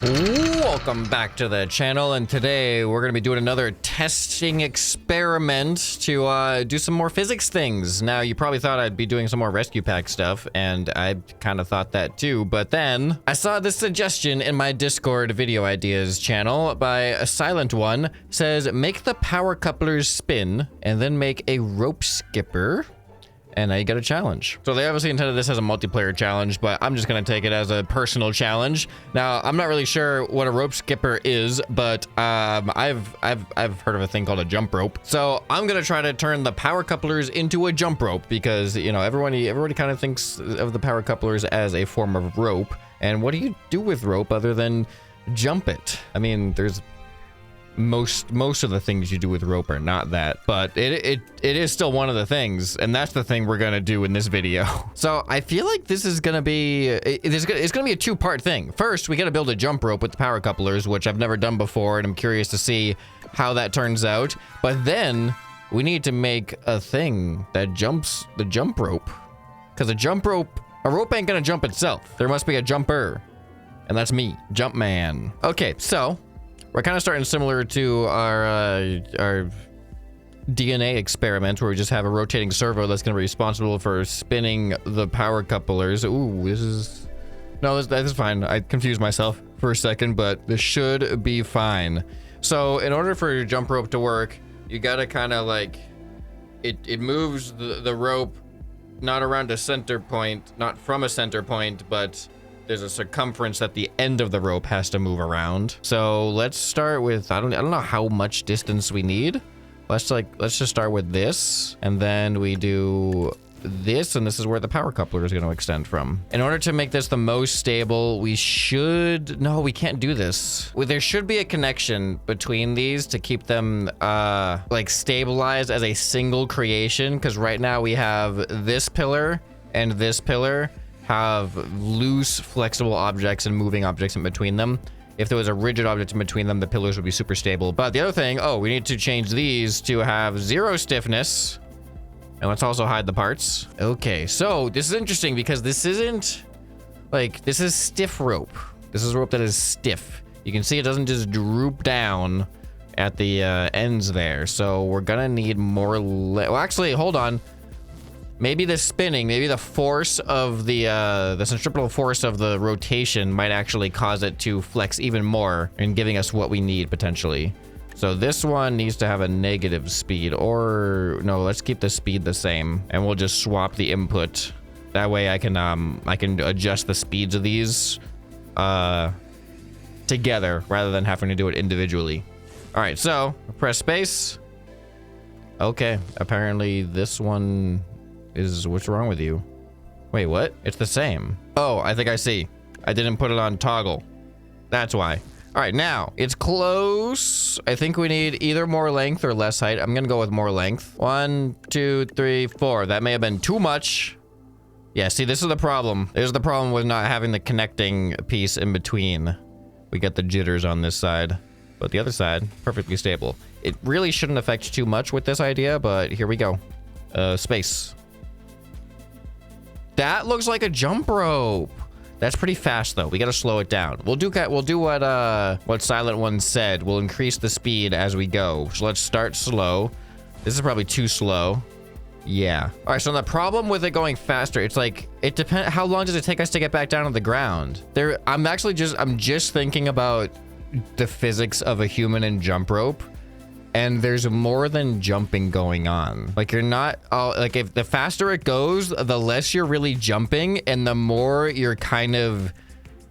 Welcome back to the channel, and today we're going to be doing another testing experiment to do some more physics things. Now, you probably thought I'd be doing some more rescue pack stuff, and I kind of thought that too, but then I saw this suggestion in my Discord video ideas channel by a silent one. It says, make the power couplers spin, and then make a rope skipper. And now you get a challenge. So they obviously intended this as a multiplayer challenge, but I'm just gonna take it as a personal challenge. Now, I'm not really sure what a rope skipper is, but I've heard of a thing called a jump rope. So I'm gonna try to turn the power couplers into a jump rope because, you know, everybody kind of thinks of the power couplers as a form of rope. And what do you do with rope other than jump it? I mean, there's most of the things you do with rope are not that, but it is still one of the things, and that's the thing we're gonna do in this video. So I feel like this is gonna be it's gonna be a two-part thing. First, we gotta build a jump rope with the power couplers, which I've never done before, and I'm curious to see how that turns out. But then we need to make a thing that jumps the jump rope, because a rope ain't gonna jump itself. There must be a jumper, and that's me, Jumpman. Okay, so we're kind of starting similar to our DNA experiment, where we just have a rotating servo that's going to be responsible for spinning the power couplers. Ooh, this is fine. I confused myself for a second, but this should be fine. So in order for your jump rope to work, you got to kind of like, it moves the rope not around a center point, not from a center point, but there's a circumference at the end of the rope has to move around. So let's start with, I don't know how much distance we need. Let's just start with this, and then we do this, and this is where the power coupler is going to extend from. In order to make this the most stable, we can't do this. Well, there should be a connection between these to keep them like stabilized as a single creation, because right now we have this pillar and this pillar have loose, flexible objects and moving objects in between them. If there was a rigid object in between them, the pillars would be super stable. But the other thing, we need to change these to have 0 stiffness. And let's also hide the parts. Okay, so this is interesting because this isn't like, this is stiff rope. This is rope that is stiff. You can see it doesn't just droop down at the ends there. So we're gonna need more, well, actually, hold on. Maybe the spinning, maybe the force of the centripetal force of the rotation might actually cause it to flex even more and giving us what we need potentially. So this one needs to have a negative speed, or no, let's keep the speed the same and we'll just swap the input. That way I can adjust the speeds of these together rather than having to do it individually. All right, so press space. Okay, apparently this one is, what's wrong with you? Wait, what? It's the same. Oh, I think I see. I didn't put it on toggle. That's why. All right, now it's close. I think we need either more length or less height. I'm gonna go with more length. 1, 2, 3, 4. That may have been too much. Yeah, see, this is the problem. This is the problem with not having the connecting piece in between. We get the jitters on this side, but the other side, perfectly stable. It really shouldn't affect too much with this idea, but here we go. Space. That looks like a jump rope. That's pretty fast though. We gotta slow it down. We'll do what Silent One said. We'll increase the speed as we go. So let's start slow. This is probably too slow. Yeah. All right, so the problem with it going faster, it's like, it depends, how long does it take us to get back down on the ground? I'm just thinking about the physics of a human and jump rope. And there's more than jumping going on. Like, you're not, like, if the faster it goes, the less you're really jumping and the more you're kind of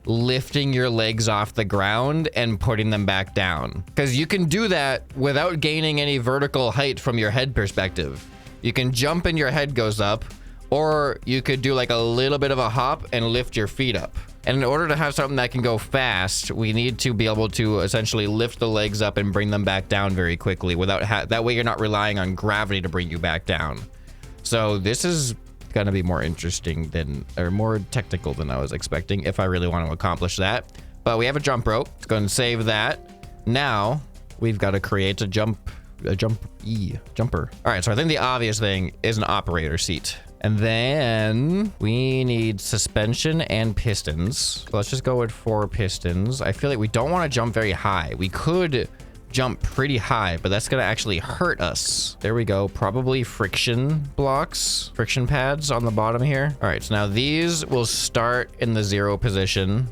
lifting your legs off the ground and putting them back down. Because you can do that without gaining any vertical height from your head perspective. You can jump and your head goes up, or you could do like a little bit of a hop and lift your feet up. And in order to have something that can go fast, we need to be able to essentially lift the legs up and bring them back down very quickly without that way you're not relying on gravity to bring you back down. So this is gonna be more interesting or more technical than I was expecting if I really want to accomplish that. But we have a jump rope. Let's go and save that. Now we've got to create a jumper. All right, so I think the obvious thing is an operator seat. And then we need suspension and pistons. So let's just go with 4 pistons. I feel like we don't want to jump very high. We could jump pretty high, but that's going to actually hurt us. There we go. Probably friction blocks, friction pads on the bottom here. All right, so now these will start in the 0 position.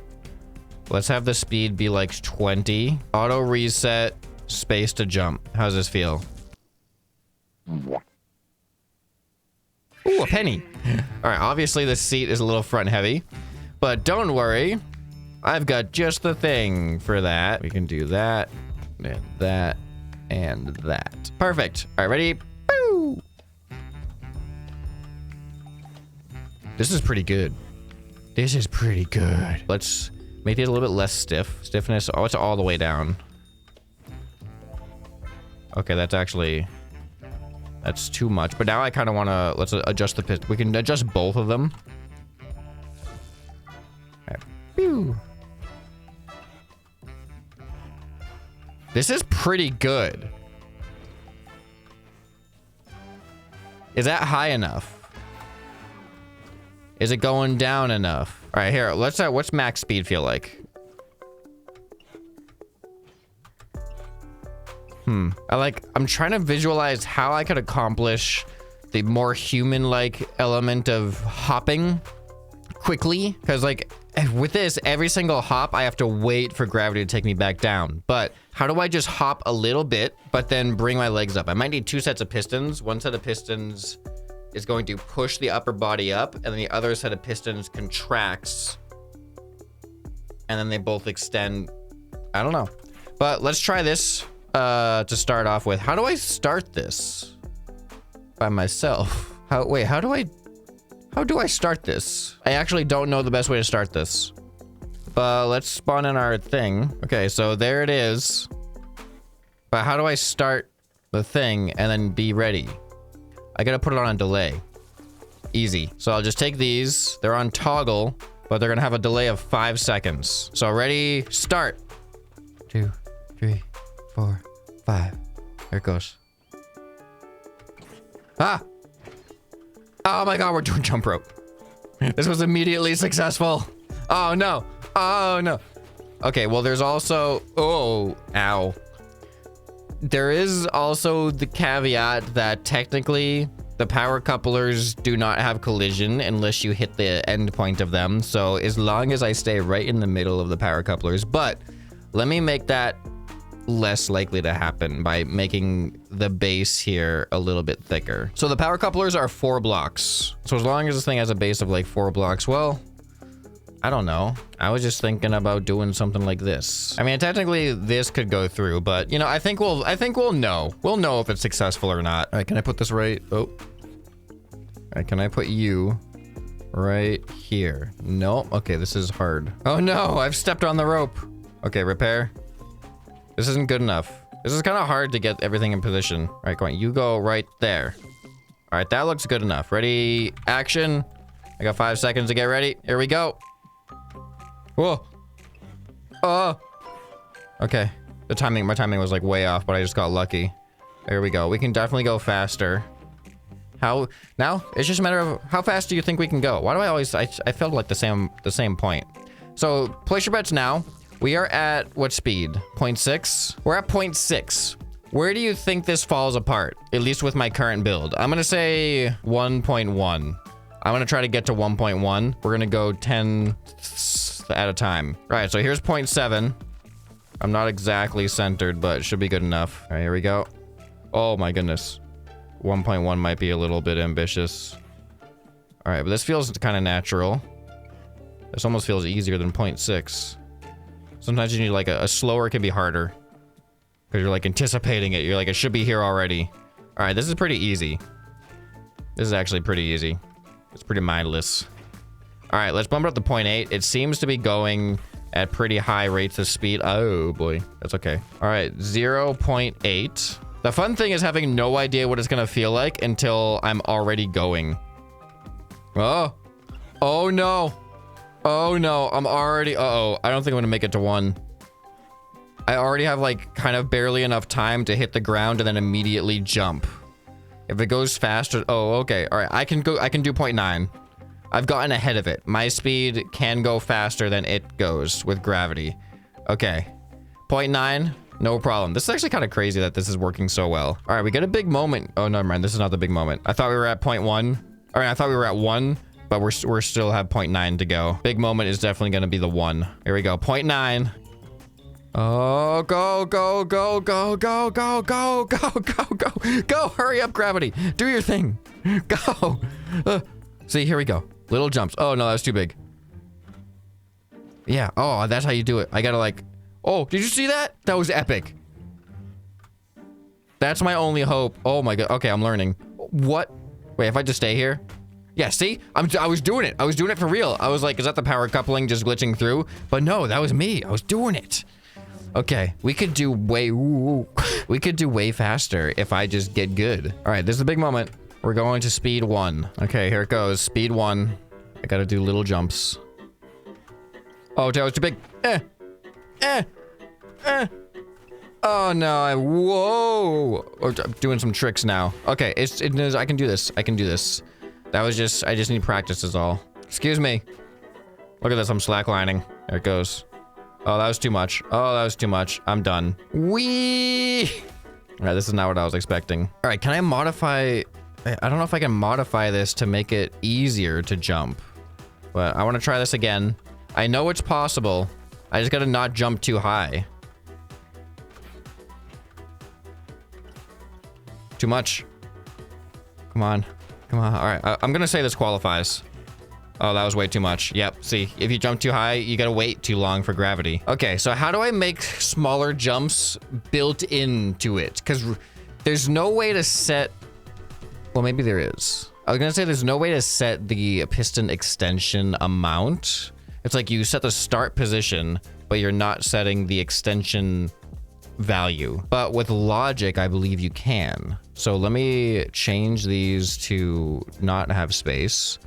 Let's have the speed be like 20. Auto reset, space to jump. How's this feel? Ooh, a penny. All right, obviously the seat is a little front heavy, but don't worry. I've got just the thing for that. We can do that and that and that. Perfect. All right, ready? Boo! This is pretty good. This is pretty good. Let's make it a little bit less stiff. Stiffness, oh, it's all the way down. Okay, that's too much. But now I kind of want to, let's adjust the piston. We can adjust both of them. Right. Pew. This is pretty good. Is that high enough? Is it going down enough? All right, here, let's, what's max speed feel like? I'm trying to visualize how I could accomplish the more human-like element of hopping quickly. Because, like, with this, every single hop, I have to wait for gravity to take me back down. But how do I just hop a little bit, but then bring my legs up? I might need 2 sets of pistons. One set of pistons is going to push the upper body up, and then the other set of pistons contracts. And then they both extend. I don't know. But let's try this. To start off with, how do I start this by myself? How do I start this? I actually don't know the best way to start this, but let's spawn in our thing. Okay, so there it is. But how do I start the thing and then be ready? I gotta put it on a delay. Easy. So I'll just take these. They're on toggle, but they're gonna have a delay of 5 seconds. So ready, start. 2, 3, 4, 5. There it goes. Ah! Oh my god, we're doing jump rope. This was immediately successful. Oh no. Oh no. Okay, well there's also... Oh, ow. There is also the caveat that technically the power couplers do not have collision unless you hit the end point of them. So as long as I stay right in the middle of the power couplers, but let me make that less likely to happen by making the base here a little bit thicker. So the power couplers are 4 blocks. So as long as this thing has a base of like 4 blocks, well, I don't know. I was just thinking about doing something like this. I mean, technically this could go through, but you know, I think we'll know. We'll know if it's successful or not. All right, can I put this right? Oh. All right, can I put you right here? No. Okay, this is hard. Oh no, I've stepped on the rope. Okay, repair. This isn't good enough. This is kind of hard to get everything in position. All right, come on. You go right there. All right, that looks good enough. Ready? Action. I got 5 seconds to get ready. Here we go. Whoa. Oh. Okay. My timing was like way off, but I just got lucky. There we go. We can definitely go faster. How? Now? It's just a matter of how fast do you think we can go? Why do I always... I felt like the same point. So, place your bets now. We are at what speed? 0.6? We're at 0.6. Where do you think this falls apart? At least with my current build. I'm gonna say 1.1. I'm gonna try to get to 1.1. We're gonna go 10 at a time. All right, so here's 0.7. I'm not exactly centered, but it should be good enough. All right, here we go. Oh my goodness. 1.1 might be a little bit ambitious. All right, but this feels kind of natural. This almost feels easier than 0.6. Sometimes you need like a slower can be harder. Because you're like anticipating it. You're like, it should be here already. All right, this is pretty easy. This is actually pretty easy. It's pretty mindless. All right, let's bump it up to 0.8. It seems to be going at pretty high rates of speed. Oh boy, that's okay. All right, 0.8. The fun thing is having no idea what it's gonna feel like until I'm already going. Oh, oh no. Oh no, I'm already, uh-oh. I don't think I'm gonna make it to 1. I already have like kind of barely enough time to hit the ground and then immediately jump. If it goes faster, oh, okay. All right, I can do 0.9. I've gotten ahead of it. My speed can go faster than it goes with gravity. Okay, 0.9, no problem. This is actually kind of crazy that this is working so well. All right, we get a big moment. Oh, never mind. This is not the big moment. I thought we were at 0.1. All right, I thought we were at 1, but we're still have 0.9 to go. Big moment is definitely going to be the 1. Here we go, 0.9. Oh, go, go, go, go, go, go, go, go, go, go, go. Hurry up, gravity. Do your thing. Go. See, here we go. Little jumps. Oh, no, that was too big. Yeah. Oh, that's how you do it. I gotta like... Oh, did you see that? That was epic. That's my only hope. Oh my god. Okay, I'm learning. What? Wait, if I just stay here? Yeah, see? I was doing it. I was doing it for real. I was like, is that the power coupling just glitching through? But no, that was me. I was doing it. Okay, we could do way... we could do way faster if I just get good. All right, this is a big moment. We're going to speed 1. Okay, here it goes. Speed 1. I gotta do little jumps. Oh, that was too big. Oh no, whoa. Oh, I'm doing some tricks now. Okay, I can do this. I can do this. That was just, I just need practice is all. Excuse me. Look at this, I'm slacklining. There it goes. Oh, that was too much. Oh, that was too much. I'm done. Whee! All right, this is not what I was expecting. All right, can I modify... I don't know if I can modify this to make it easier to jump. But I want to try this again. I know it's possible. I just gotta not jump too high. Too much. Come on. Come on. All right, I'm gonna say this qualifies. Oh, that was way too much. Yep, see, if you jump too high, you gotta wait too long for gravity. Okay, so how do I make smaller jumps built into it? Because there's no way to set... Well, maybe there is. I was gonna say there's no way to set the piston extension amount. It's like you set the start position, but you're not setting the extension value. But with logic, I believe you can. So let me change these to not have space.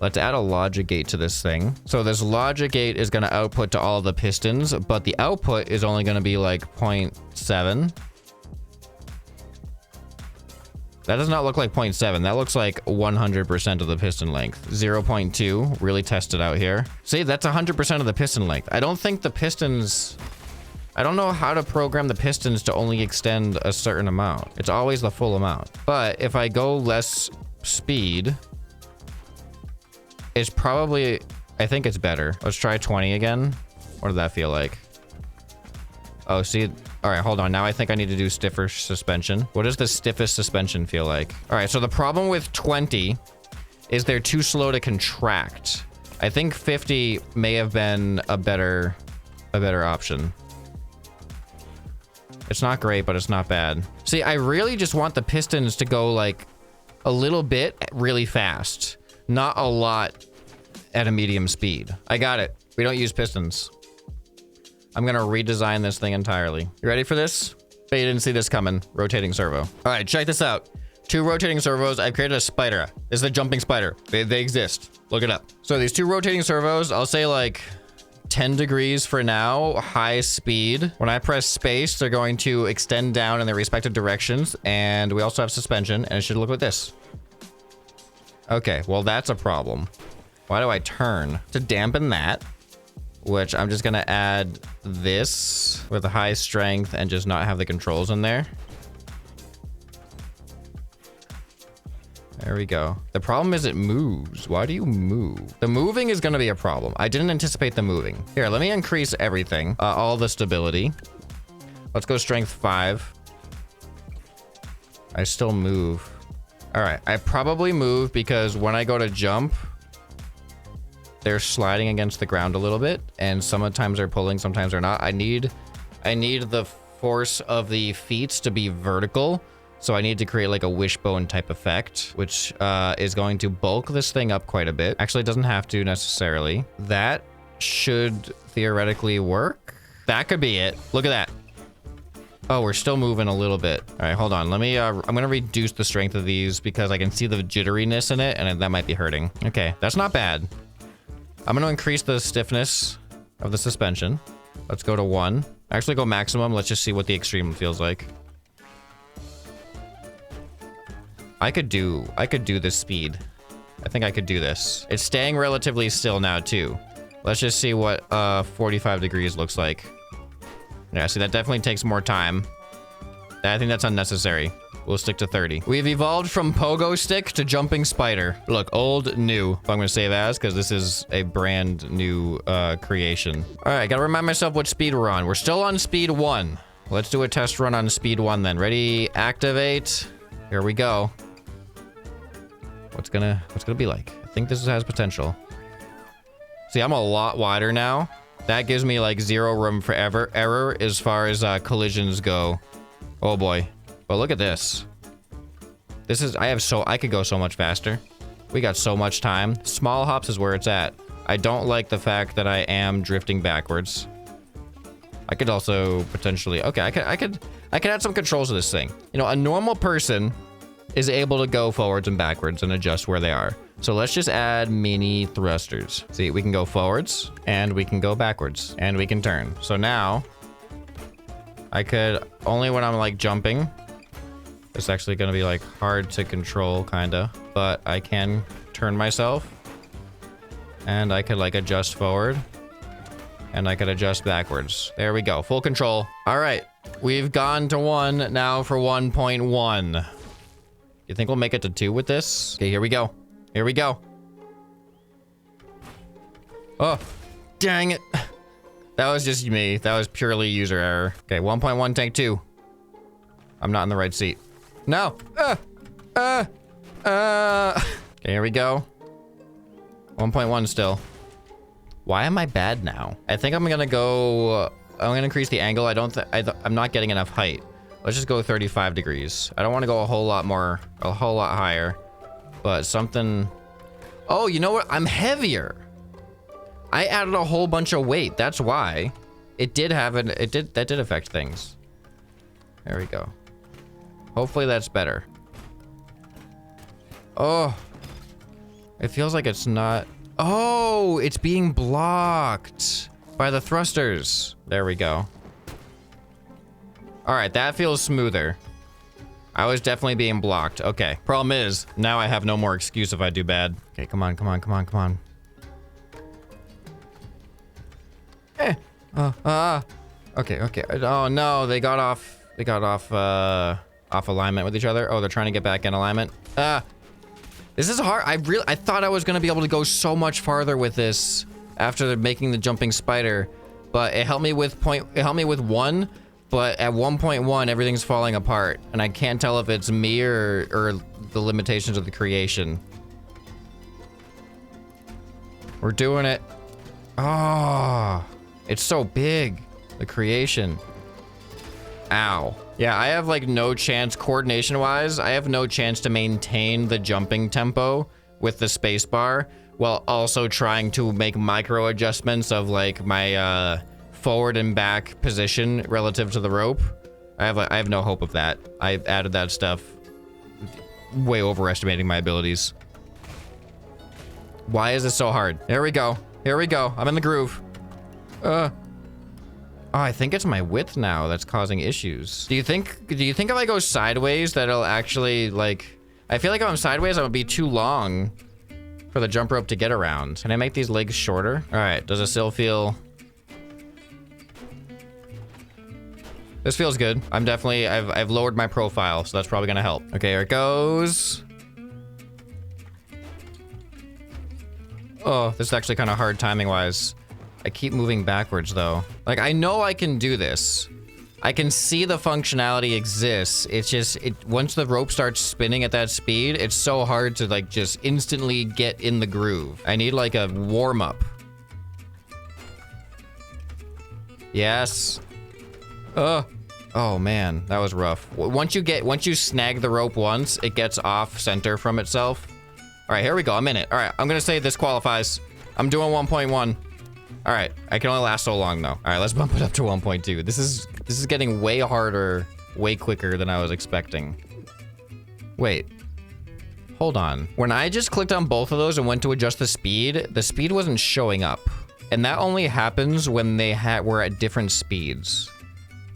Let's add a logic gate to this thing. So this logic gate is gonna output to all the pistons, but the output is only gonna be like 0.7. That does not look like 0.7. That looks like 100% of the piston length. 0.2, really test it out here. See, that's 100% of the piston length. I don't think the pistons... I don't know how to program the pistons to only extend a certain amount. It's always the full amount. But if I go less speed, it's probably... I think it's better. Let's try 20 again. What did that feel like? Oh, see... All right, hold on. Now I think I need to do stiffer suspension. What does the stiffest suspension feel like? All right, so the problem with 20 is they're too slow to contract. I think 50 may have been a better option. It's not great, but it's not bad. See, I really just want the pistons to go like a little bit really fast, not a lot at a medium speed. I got it. We don't use pistons. I'm gonna redesign this thing entirely. You ready for this? Bet you didn't see this coming. Rotating servo. All right, check this out. 2 rotating servos. I've created a spider. This is a jumping spider. They exist. Look it up. So these 2 rotating servos, I'll say like 10 degrees for now, high speed. When I press space, they're going to extend down in their respective directions. And we also have suspension, and it should look like this. Okay, well, that's a problem. Why do I turn? To dampen that, which I'm just gonna add this with a high strength and just not have the controls in there. There we go. The problem is it moves. Why do you move? The moving is gonna be a problem. I didn't anticipate the moving. Here, let me increase everything. All the stability. Let's go strength 5. I still move. All right, I probably move because when I go to jump, they're sliding against the ground a little bit, and sometimes they're pulling, sometimes they're not. I need the force of the feet to be vertical, so I need to create like a wishbone type effect, which is going to bulk this thing up quite a bit. Actually, it doesn't have to necessarily. That should theoretically work. That could be it. Look at that. Oh, we're still moving a little bit. All right, hold on. Let me, I'm gonna reduce the strength of these because I can see the jitteriness in it, and that might be hurting. Okay, that's not bad. I'm going to increase the stiffness of the suspension. Let's go to 1. Actually, go maximum. Let's just see what the extreme feels like. I could do this speed. I think I could do this. It's staying relatively still now too. Let's just see what 45 degrees looks like. Yeah, see, that definitely takes more time. I think that's unnecessary. We'll stick to 30. We've evolved from pogo stick to jumping spider. Look, old, new. If I'm gonna save as, because this is a brand new creation. All right, gotta remind myself what speed we're on. We're still on speed 1. Let's do a test run on speed 1 then. Ready, activate. Here we go. What's gonna be like? I think this has potential. See, I'm a lot wider now. That gives me like 0 room for error as far as collisions go. Oh boy. But look at this. This is, I could go so much faster. We got so much time. Small hops is where it's at. I don't like the fact that I am drifting backwards. I could also potentially, okay, I could add some controls to this thing. You know, a normal person is able to go forwards and backwards and adjust where they are. So let's just add mini thrusters. See, we can go forwards and we can go backwards and we can turn. So now I could, only when I'm like jumping, it's actually gonna be like hard to control kinda, but I can turn myself and I could like adjust forward and I could adjust backwards. There we go, full control. All right, we've gone to 1 now for 1.1. You think we'll make it to 2 with this? Okay, here we go. Here we go. Oh, dang it. That was just me. That was purely user error. Okay, 1.1, take 2. I'm not in the right seat. No. Okay, here we go. 1.1 still. Why am I bad now? I think I'm gonna go, I'm gonna increase the angle. I'm not getting enough height. Let's just go 35 degrees. I don't want to go a whole lot higher, but something. Oh, you know what? I'm heavier. I added a whole bunch of weight. That's why it did have that did affect things. There we go. Hopefully that's better. Oh, it feels like it's not. Oh, it's being blocked by the thrusters. There we go. All right, that feels smoother. I was definitely being blocked. Okay, problem is, now I have no more excuse if I do bad. Okay, come on, come on, come on, come on. Okay, okay. Oh no, they got off off alignment with each other. Oh, they're trying to get back in alignment. This is hard. I thought I was gonna be able to go so much farther with this after making the jumping spider, but it helped me with 1. But at 1.1, everything's falling apart, and I can't tell if it's me or the limitations of the creation. We're doing it. Oh, it's so big, the creation. Ow. Yeah, I have like no chance, coordination-wise, I have no chance to maintain the jumping tempo with the space bar while also trying to make micro adjustments of like my forward and back position relative to the rope. I have no hope of that. I added that stuff way overestimating my abilities. Why is this so hard? There we go. Here we go. I'm in the groove. Oh, I think it's my width now that's causing issues. Do you think if I go sideways that'll actually like, I feel like if I'm sideways, I would be too long for the jump rope to get around. Can I make these legs shorter? All right, does it still feel? This feels good. I'm definitely, I've lowered my profile, so that's probably gonna help. Okay, here it goes. Oh, this is actually kind of hard timing-wise. I keep moving backwards, though. Like, I know I can do this. I can see the functionality exists. It's just, once the rope starts spinning at that speed, it's so hard to, like, just instantly get in the groove. I need, like, a warm-up. Yes. Oh man, that was rough. Once you snag the rope once, it gets off center from itself. All right, here we go. I'm in it. All right, I'm gonna say this qualifies. I'm doing 1.1. All right, I can only last so long though. All right, let's bump it up to 1.2. This is getting way harder, way quicker than I was expecting. Wait, hold on. When I just clicked on both of those and went to adjust the speed wasn't showing up, and that only happens when they were at different speeds.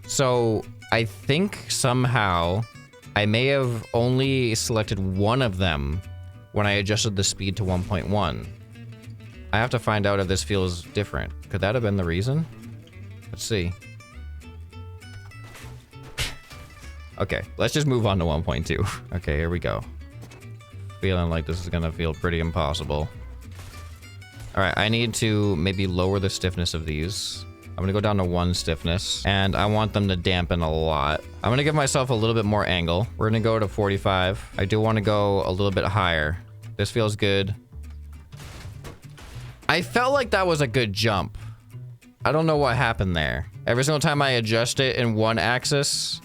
So I think somehow I may have only selected one of them when I adjusted the speed to 1.1. I have to find out if this feels different. Could that have been the reason? Let's see. Okay, let's just move on to 1.2. Okay, here we go. Feeling like this is gonna feel pretty impossible. All right, I need to maybe lower the stiffness of these. I'm gonna go down to 1 stiffness, and I want them to dampen a lot. I'm gonna give myself a little bit more angle. We're gonna go to 45. I do want to go a little bit higher. This feels good. I felt like that was a good jump. I don't know what happened there. Every single time I adjust it in one axis,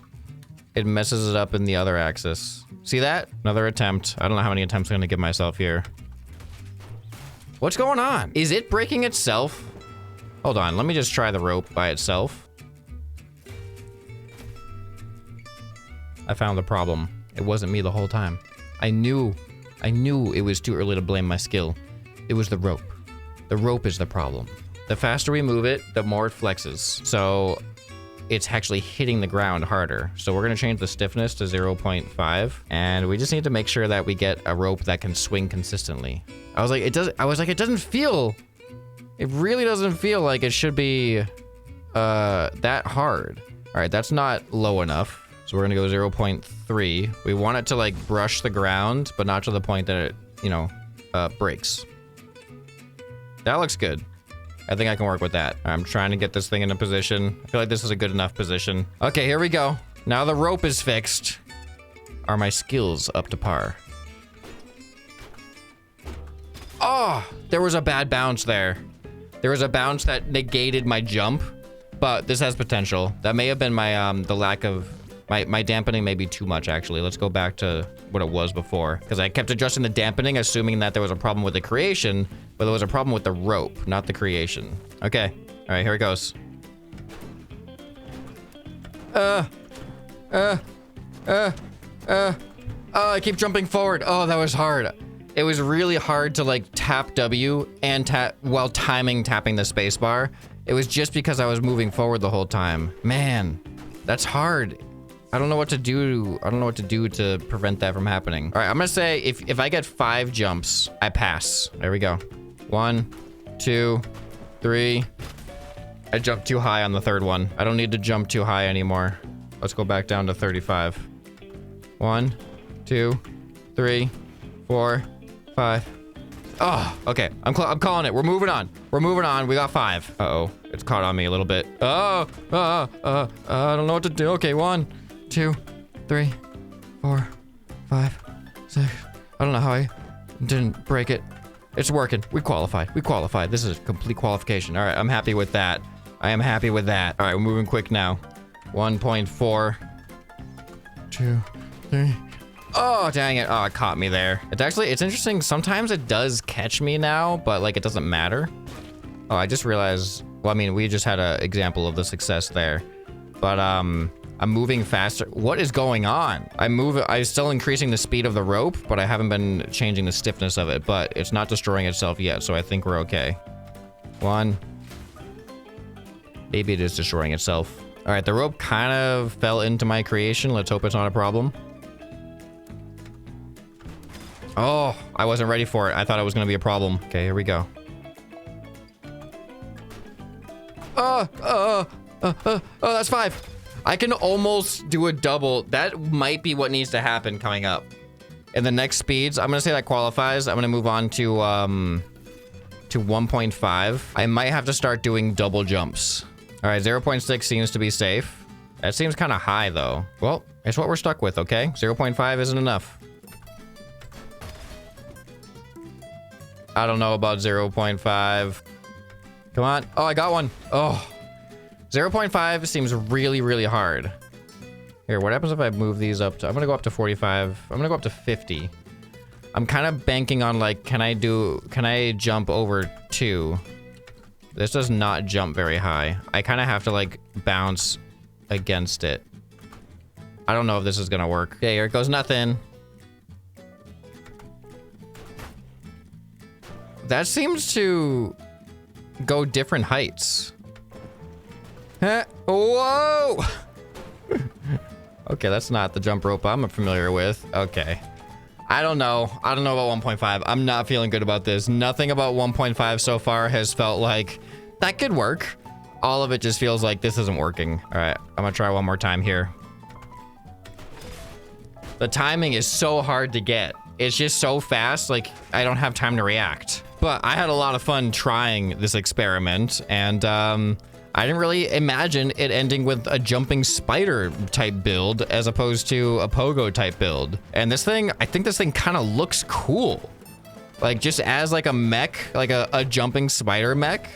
it messes it up in the other axis. See that? Another attempt. I don't know how many attempts I'm gonna give myself here. What's going on? Is it breaking itself? Hold on, let me just try the rope by itself. I found the problem. It wasn't me the whole time. I knew it was too early to blame my skill. It was the rope. The rope is the problem. The faster we move it, the more it flexes. So it's actually hitting the ground harder. So we're gonna change the stiffness to 0.5, and we just need to make sure that we get a rope that can swing consistently. I was like, it doesn't feel, it really doesn't feel like it should be that hard. All right, that's not low enough. So we're gonna go 0.3. We want it to like brush the ground, but not to the point that it, you know, breaks. That looks good. I think I can work with that. I'm trying to get this thing in a position. I feel like this is a good enough position. Okay, here we go. Now the rope is fixed. Are my skills up to par? Oh, there was a bad bounce there. There was a bounce that negated my jump, but this has potential. That may have been my, the lack of, my dampening may be too much actually. Let's go back to what it was before, because I kept adjusting the dampening, assuming that there was a problem with the creation, but there was a problem with the rope, not the creation. Okay, all right, here it goes. I keep jumping forward. Oh, that was hard. It was really hard to like tap W and tap while tapping the space bar. It was just because I was moving forward the whole time. Man, that's hard. I don't know what to do. I don't know what to do to prevent that from happening. All right, I'm gonna say if I get 5 jumps, I pass. There we go. 1, 2, 3. I jumped too high on the 3rd one. I don't need to jump too high anymore. Let's go back down to 35. 1, 2, 3, 4, 5. Oh, okay. I'm calling it. We're moving on. We're moving on. We got 5. Uh-oh. It's caught on me a little bit. I don't know what to do. Okay, 1, 2, 3, 4, 5, 6. I don't know how I didn't break it. It's working. We qualified. We qualified. This is a complete qualification. All right, I'm happy with that. I am happy with that. All right, we're moving quick now. 1.4. 2, 3. Oh, dang it. Oh, it caught me there. It's interesting. Sometimes it does catch me now, but like it doesn't matter. Oh, I just realized, well, I mean, we just had an example of the success there, but I'm moving faster. What is going on? I'm still increasing the speed of the rope, but I haven't been changing the stiffness of it, but it's not destroying itself yet. So I think we're okay. 1. Maybe it is destroying itself. All right. The rope kind of fell into my creation. Let's hope it's not a problem. Oh, I wasn't ready for it. I thought it was going to be a problem. Okay, here we go. Oh, that's 5. I can almost do a double. That might be what needs to happen coming up. In the next speeds, I'm going to say that qualifies. I'm going to move on to 1.5. I might have to start doing double jumps. All right, 0.6 seems to be safe. That seems kind of high, though. Well, it's what we're stuck with, okay? 0.5 isn't enough. I don't know about 0.5. Come on. Oh, I got one. Oh. 0.5 seems really, really hard. Here, what happens if I move these up to... I'm going to go up to 45. I'm going to go up to 50. I'm kind of banking on, like, can I jump over 2? This does not jump very high. I kind of have to, like, bounce against it. I don't know if this is going to work. Okay, here it goes nothing. That seems to go different heights. Huh? Whoa! Okay, that's not the jump rope I'm familiar with. Okay. I don't know. I don't know about 1.5. I'm not feeling good about this. Nothing about 1.5 so far has felt like that could work. All of it just feels like this isn't working. All right, I'm gonna try one more time here. The timing is so hard to get. It's just so fast, like I don't have time to react. But I had a lot of fun trying this experiment, and I didn't really imagine it ending with a jumping spider type build as opposed to a pogo type build. And this thing, I think this thing kind of looks cool. Like just as like a mech, like a jumping spider mech.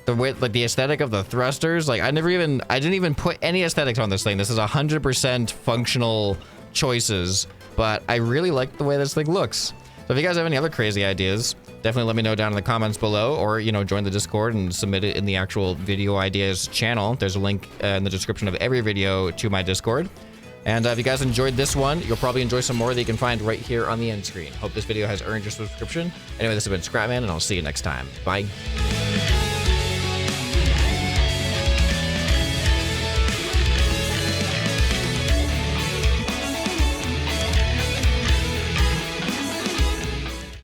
Like the aesthetic of the thrusters, like I didn't even put any aesthetics on this thing. This is 100% functional choices, but I really like the way this thing looks. So if you guys have any other crazy ideas, definitely let me know down in the comments below, or, you know, join the Discord and submit it in the actual video ideas channel. There's a link in the description of every video to my Discord. And if you guys enjoyed this one, you'll probably enjoy some more that you can find right here on the end screen. Hope this video has earned your subscription. Anyway, this has been ScrapMan, and I'll see you next time. Bye.